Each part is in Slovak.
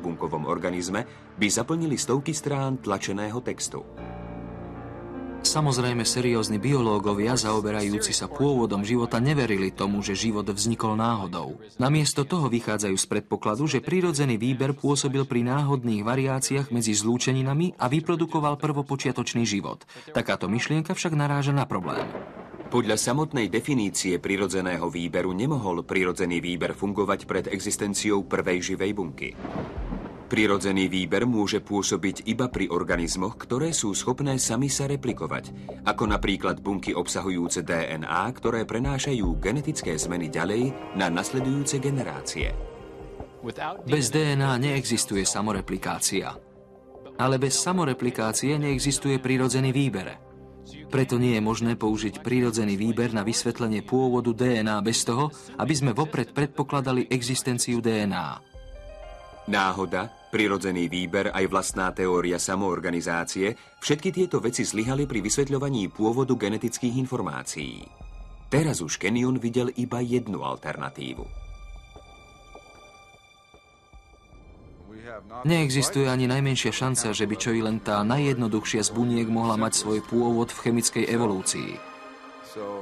bunkovom organizme, by zaplnili stovky strán tlačeného textu. Samozrejme, seriózni biológovia zaoberajúci sa pôvodom života neverili tomu, že život vznikol náhodou. Namiesto toho vychádzajú z predpokladu, že prirodzený výber pôsobil pri náhodných variáciách medzi zlúčeninami a vyprodukoval prvopočiatočný život. Takáto myšlienka však naráža na problém. Podľa samotnej definície prirodzeného výberu nemohol prirodzený výber fungovať pred existenciou prvej živej bunky. Prirodzený výber môže pôsobiť iba pri organizmoch, ktoré sú schopné sami sa replikovať, ako napríklad bunky obsahujúce DNA, ktoré prenášajú genetické zmeny ďalej na nasledujúce generácie. Bez DNA neexistuje samoreplikácia. Ale bez samoreplikácie neexistuje prirodzený výber. Preto nie je možné použiť prirodzený výber na vysvetlenie pôvodu DNA bez toho, aby sme vopred predpokladali existenciu DNA. Náhoda, prirodzený výber aj vlastná teória samoorganizácie, všetky tieto veci zlyhali pri vysvetľovaní pôvodu genetických informácií. Teraz už Kenyon videl iba jednu alternatívu. Neexistuje ani najmenšia šanca, že by čo i len tá najjednoduchšia z buniek mohla mať svoj pôvod v chemickej evolúcii.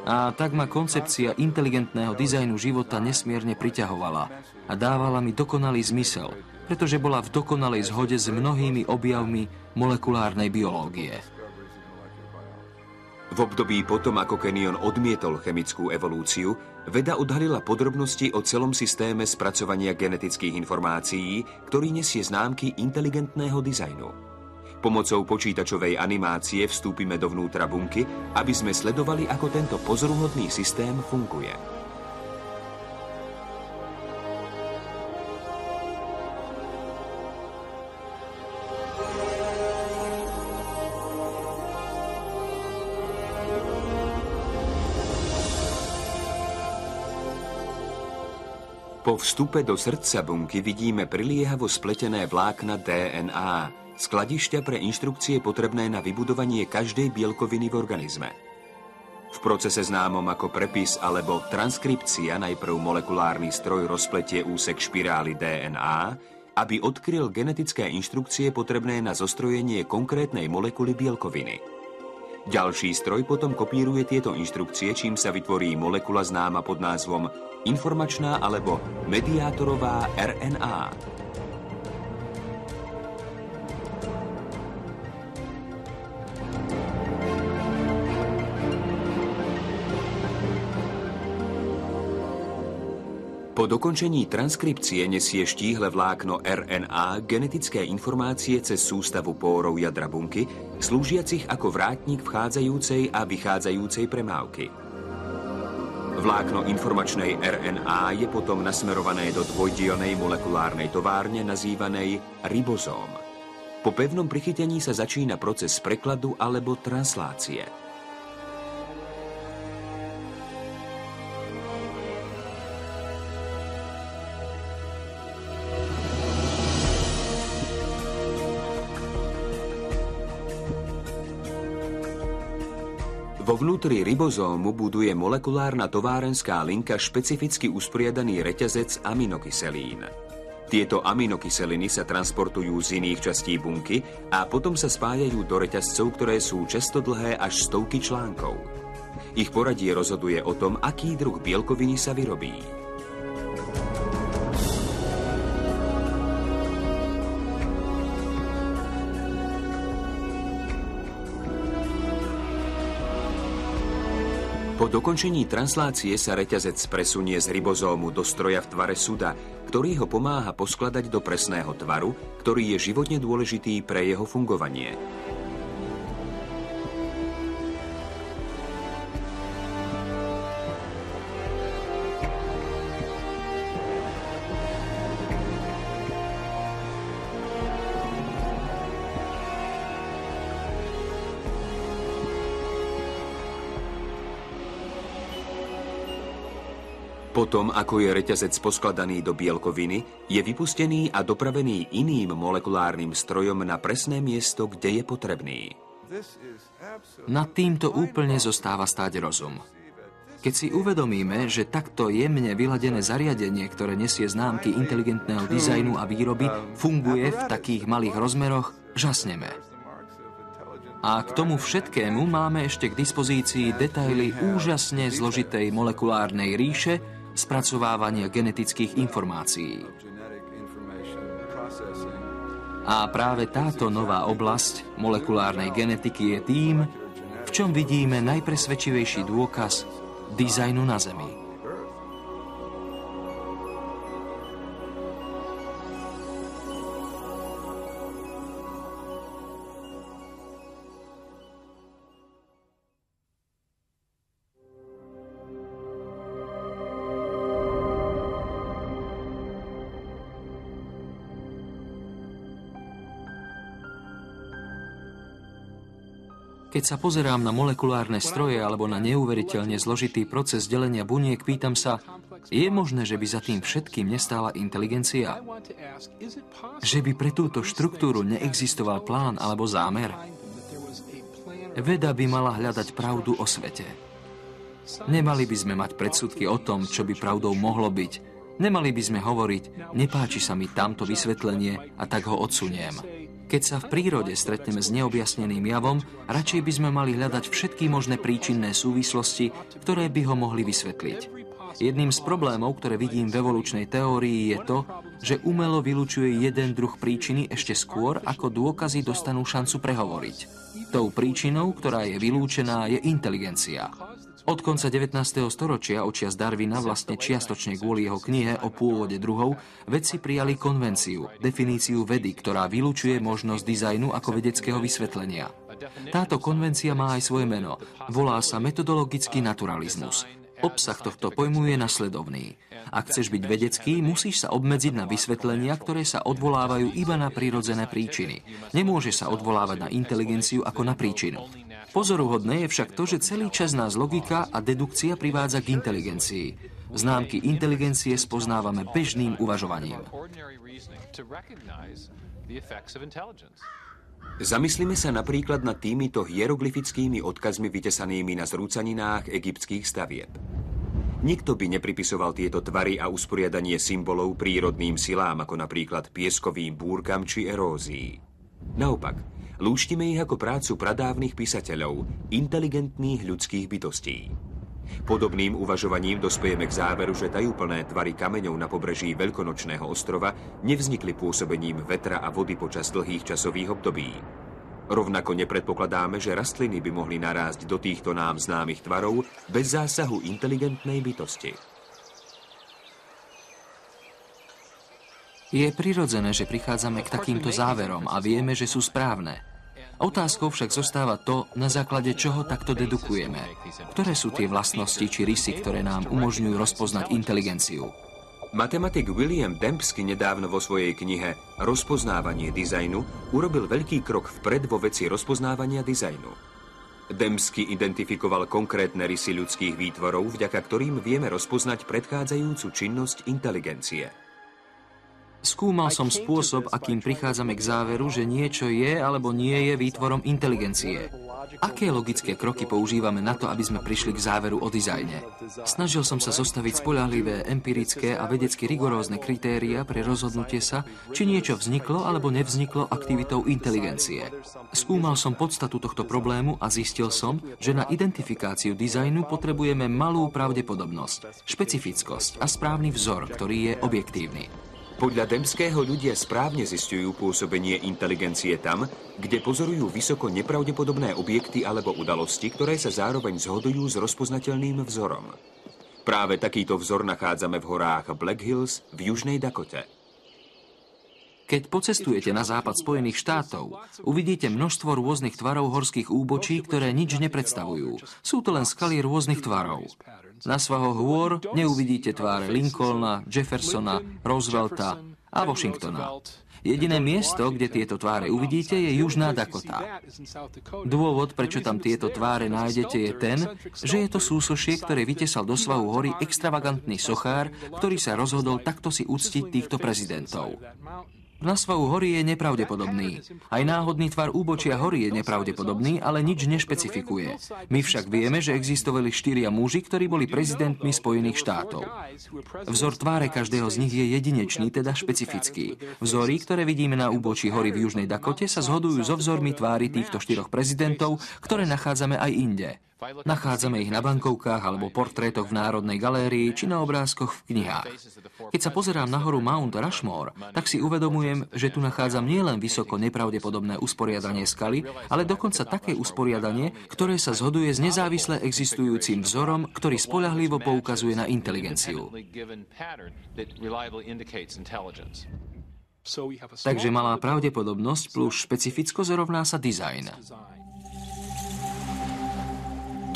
A tak ma koncepcia inteligentného dizajnu života nesmierne priťahovala a dávala mi dokonalý zmysel, pretože bola v dokonalej zhode s mnohými objavmi molekulárnej biológie. V období potom, ako Kenyon odmietol chemickú evolúciu, veda odhalila podrobnosti o celom systéme spracovania genetických informácií, ktorý nesie známky inteligentného dizajnu. Pomocou počítačovej animácie vstúpime dovnútra bunky, aby sme sledovali, ako tento pozoruhodný systém funguje. Po vstupe do srdca bunky vidíme priliehavo spletené vlákna DNA, skladišťa pre inštrukcie potrebné na vybudovanie každej bielkoviny v organizme. V procese známom ako prepis alebo transkripcia najprv molekulárny stroj rozpletie úsek špirály DNA, aby odkryl genetické inštrukcie potrebné na zostrojenie konkrétnej molekuly bielkoviny. Ďalší stroj potom kopíruje tieto inštrukcie, čím sa vytvorí molekula známa pod názvom informačná alebo mediátorová RNA. Po dokončení transkripcie nesie štíhle vlákno RNA genetické informácie cez sústavu pórov jadra bunky, slúžiacich ako vrátnik vchádzajúcej a vychádzajúcej premávky. Vlákno informačnej RNA je potom nasmerované do dvojdieľnej molekulárnej továrne nazývanej ribozóm. Po pevnom prichytení sa začína proces prekladu alebo translácie. Vo vnútri ribozómu buduje molekulárna továrenská linka špecificky usporiadaný reťazec aminokyselín. Tieto aminokyseliny sa transportujú z iných častí bunky a potom sa spájajú do reťazcov, ktoré sú často dlhé až stovky článkov. Ich poradie rozhoduje o tom, aký druh bielkoviny sa vyrobí. Po dokončení translácie sa reťazec presunie z ribozómu do stroja v tvare suda, ktorý ho pomáha poskladať do presného tvaru, ktorý je životne dôležitý pre jeho fungovanie. Potom, ako je reťazec poskladaný do bielkoviny, je vypustený a dopravený iným molekulárnym strojom na presné miesto, kde je potrebný. Nad týmto úplne zostáva stáť rozum. Keď si uvedomíme, že takto jemne vyladené zariadenie, ktoré nesie známky inteligentného dizajnu a výroby, funguje v takých malých rozmeroch, žasneme. A k tomu všetkému máme ešte k dispozícii detaily úžasne zložitej molekulárnej ríše spracovávania genetických informácií. A práve táto nová oblasť molekulárnej genetiky je tým, v čom vidíme najpresvedčivejší dôkaz dizajnu na Zemi. Keď sa pozerám na molekulárne stroje alebo na neuveriteľne zložitý proces delenia buniek, pýtam sa, je možné, že by za tým všetkým nestála inteligencia? Že by pre túto štruktúru neexistoval plán alebo zámer? Veda by mala hľadať pravdu o svete. Nemali by sme mať predsudky o tom, čo by pravdou mohlo byť. Nemali by sme hovoriť, nepáči sa mi tamto vysvetlenie a tak ho odsuniem. Keď sa v prírode stretneme s neobjasneným javom, radšej by sme mali hľadať všetky možné príčinné súvislosti, ktoré by ho mohli vysvetliť. Jedným z problémov, ktoré vidím v evolučnej teórii, je to, že umelo vylučuje jeden druh príčiny ešte skôr, ako dôkazy dostanú šancu prehovoriť. Tou príčinou, ktorá je vylúčená, je inteligencia. Od konca 19. storočia očias Darwina, vlastne čiastočne kvôli jeho knihe o pôvode druhov, vedci prijali konvenciu, definíciu vedy, ktorá vylučuje možnosť dizajnu ako vedeckého vysvetlenia. Táto konvencia má aj svoje meno. Volá sa metodologický naturalizmus. Obsah tohto pojmu je nasledovný. Ak chceš byť vedecký, musíš sa obmedziť na vysvetlenia, ktoré sa odvolávajú iba na prirodzené príčiny. Nemôže sa odvolávať na inteligenciu ako na príčinu. Pozoruhodné je však to, že celý čas nás logika a dedukcia privádza k inteligencii. Známky inteligencie spoznávame bežným uvažovaním. Zamyslíme sa napríklad nad týmito hieroglyfickými odkazmi vytesanými na zrúcaninách egyptských stavieb. Nikto by nepripisoval tieto tvary a usporiadanie symbolov prírodným silám, ako napríklad pieskovým búrkam či erózii. Naopak, lúštime ich ako prácu pradávnych písateľov, inteligentných ľudských bytostí. Podobným uvažovaním dospejeme k záveru, že tajúplné tvary kameňov na pobreží Veľkonočného ostrova nevznikli pôsobením vetra a vody počas dlhých časových období. Rovnako nepredpokladáme, že rastliny by mohli narásť do týchto nám známych tvarov bez zásahu inteligentnej bytosti. Je prirodzené, že prichádzame k takýmto záverom a vieme, že sú správne. Otázkou však zostáva to, na základe čoho takto dedukujeme. Ktoré sú tie vlastnosti či rysy, ktoré nám umožňujú rozpoznať inteligenciu? Matematik William Dembski nedávno vo svojej knihe Rozpoznávanie dizajnu urobil veľký krok vpred vo veci rozpoznávania dizajnu. Dembski identifikoval konkrétne rysy ľudských výtvorov, vďaka ktorým vieme rozpoznať predchádzajúcu činnosť inteligencie. Skúmal som spôsob, akým prichádzame k záveru, že niečo je alebo nie je výtvorom inteligencie. Aké logické kroky používame na to, aby sme prišli k záveru o dizajne? Snažil som sa zostaviť spoľahlivé, empirické a vedecky rigorózne kritéria pre rozhodnutie sa, či niečo vzniklo alebo nevzniklo aktivitou inteligencie. Skúmal som podstatu tohto problému a zistil som, že na identifikáciu dizajnu potrebujeme malú pravdepodobnosť, špecifickosť a správny vzor, ktorý je objektívny. Podľa Dembského ľudia správne zisťujú pôsobenie inteligencie tam, kde pozorujú vysoko nepravdepodobné objekty alebo udalosti, ktoré sa zároveň zhodujú s rozpoznateľným vzorom. Práve takýto vzor nachádzame v horách Black Hills v Južnej Dakote. Keď pocestujete na západ Spojených štátov, uvidíte množstvo rôznych tvarov horských úbočí, ktoré nič nepredstavujú. Sú to len skaly rôznych tvarov. Na svahoch hôr neuvidíte tváre Lincolna, Jeffersona, Roosevelta a Washingtona. Jediné miesto, kde tieto tváre uvidíte, je Južná Dakota. Dôvod, prečo tam tieto tváre nájdete, je ten, že je to súsošie, ktoré vytesal do svahu hory extravagantný sochár, ktorý sa rozhodol takto si uctiť týchto prezidentov. Na svoju hory je nepravdepodobný. Aj náhodný tvar úbočia hory je nepravdepodobný, ale nič nešpecifikuje. My však vieme, že existovali 4 muži, ktorí boli prezidentmi Spojených štátov. Vzor tváre každého z nich je jedinečný, teda špecifický. Vzory, ktoré vidíme na úbočí hory v Južnej Dakote, sa zhodujú so vzormi tvári týchto 4 prezidentov, ktoré nachádzame aj inde. Nachádzame ich na bankovkách alebo portrétoch v Národnej galérii či na obrázkoch v knihách. Keď sa pozerám na horu Mount Rushmore, tak si uvedomujem, že tu nachádzam nielen vysoko nepravdepodobné usporiadanie skaly, ale dokonca také usporiadanie, ktoré sa zhoduje s nezávisle existujúcim vzorom, ktorý spoľahlivo poukazuje na inteligenciu. Takže malá pravdepodobnosť plus špecifickosť rovná sa dizajn.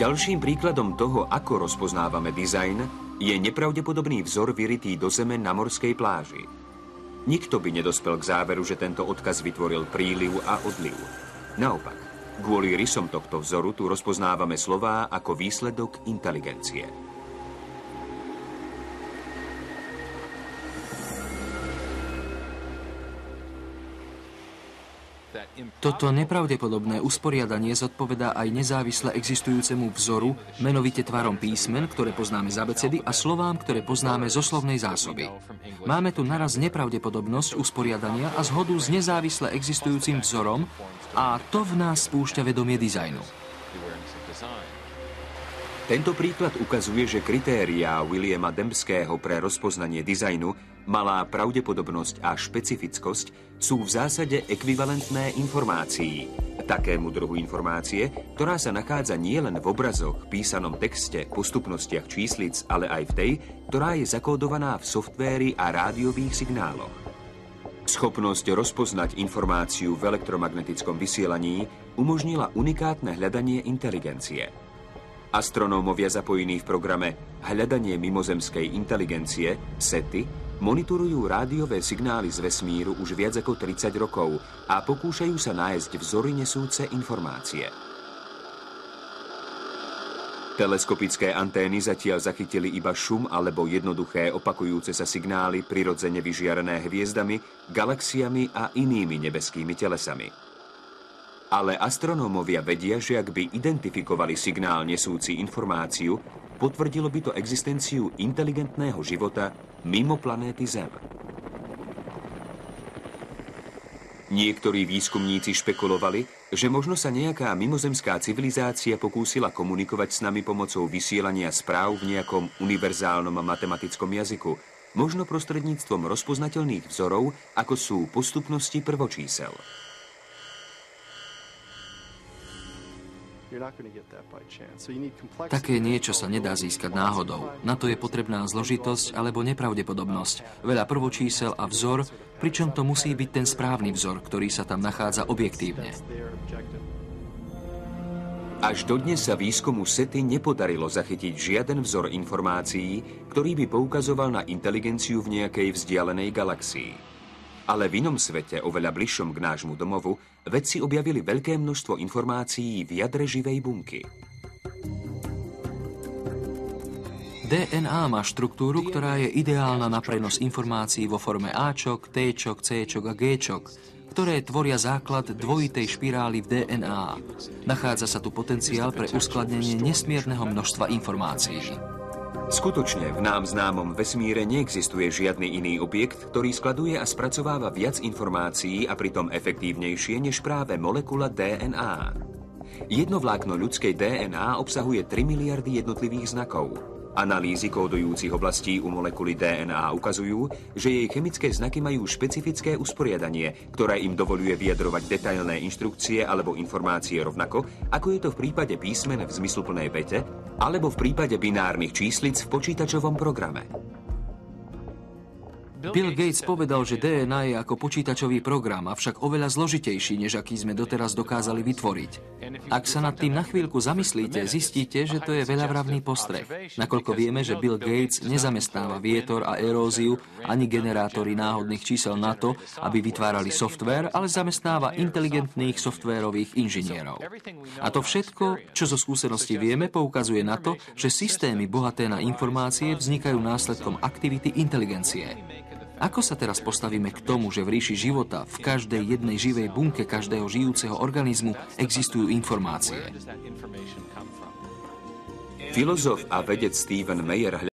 Ďalším príkladom toho, ako rozpoznávame dizajn, je nepravdepodobný vzor vyrytý do zeme na morskej pláži. Nikto by nedospel k záveru, že tento odkaz vytvoril príliv a odliv. Naopak, kvôli rysom tohto vzoru tu rozpoznávame slová ako výsledok inteligencie. Toto nepravdepodobné usporiadanie zodpovedá aj nezávisle existujúcemu vzoru, menovite tvarom písmen, ktoré poznáme z abecedy, a slovám, ktoré poznáme zo slovnej zásoby. Máme tu naraz nepravdepodobnosť usporiadania a zhodu s nezávisle existujúcim vzorom, a to v nás spúšťa vedomie dizajnu. Tento príklad ukazuje, že kritériá Williama Dembského pre rozpoznanie dizajnu, malá pravdepodobnosť a špecifickosť, sú v zásade ekvivalentné informácii. Takému druhu informácie, ktorá sa nachádza nielen v obrazoch, písanom texte, postupnostiach číslic, ale aj v tej, ktorá je zakódovaná v softvéri a rádiových signáloch. Schopnosť rozpoznať informáciu v elektromagnetickom vysielaní umožnila unikátne hľadanie inteligencie. Astronómovia zapojení v programe Hľadanie mimozemskej inteligencie, SETI, monitorujú rádiové signály z vesmíru už viac ako 30 rokov a pokúšajú sa nájsť vzory nesúce informácie. Teleskopické antény zatiaľ zachytili iba šum alebo jednoduché opakujúce sa signály prirodzene vyžiarené hviezdami, galaxiami a inými nebeskými telesami. Ale astronómovia vedia, že ak by identifikovali signál nesúci informáciu, potvrdilo by to existenciu inteligentného života mimo planéty Zem. Niektorí výskumníci špekulovali, že možno sa nejaká mimozemská civilizácia pokúsila komunikovať s nami pomocou vysielania správ v nejakom univerzálnom matematickom jazyku, možno prostredníctvom rozpoznateľných vzorov, ako sú postupnosti prvočísel. Také niečo sa nedá získať náhodou. Na to je potrebná zložitosť alebo nepravdepodobnosť, veľa prvočísel a vzor, pričom to musí byť ten správny vzor, ktorý sa tam nachádza objektívne. Až dodnes sa výskumu SETI nepodarilo zachytiť žiaden vzor informácií, ktorý by poukazoval na inteligenciu v nejakej vzdialenej galaxii. Ale v inom svete, oveľa bližšom k nášmu domovu, vedci objavili veľké množstvo informácií v jadre živej bunky. DNA má štruktúru, ktorá je ideálna na prenos informácií vo forme Ačok, Tčok, Cčok a Gčok, ktoré tvoria základ dvojitej špirály v DNA. Nachádza sa tu potenciál pre uskladnenie nesmierneho množstva informácií. Skutočne v nám známom vesmíre neexistuje žiadny iný objekt, ktorý skladuje a spracováva viac informácií a pritom efektívnejšie než práve molekula DNA. Jedno vlákno ľudskej DNA obsahuje 3 miliardy jednotlivých znakov. Analýzy kódujúcich oblastí u molekuly DNA ukazujú, že jej chemické znaky majú špecifické usporiadanie, ktoré im dovoľuje vyjadrovať detailné inštrukcie alebo informácie rovnako, ako je to v prípade písmen v zmysluplnej vete, alebo v prípade binárnych číslic v počítačovom programe. Bill Gates povedal, že DNA je ako počítačový program, avšak oveľa zložitejší, než aký sme doteraz dokázali vytvoriť. Ak sa nad tým na chvíľku zamyslíte, zistíte, že to je veľavravný postreh. Nakoľko vieme, že Bill Gates nezamestnáva vietor a eróziu ani generátory náhodných čísel na to, aby vytvárali softvér, ale zamestnáva inteligentných softvérových inžinierov. A to všetko, čo zo skúseností vieme, poukazuje na to, že systémy bohaté na informácie vznikajú následkom aktivity inteligencie. Ako sa teraz postavíme k tomu, že v ríši života, v každej jednej živej bunke každého žijúceho organizmu existujú informácie? Filozof a vedec Stephen Meyer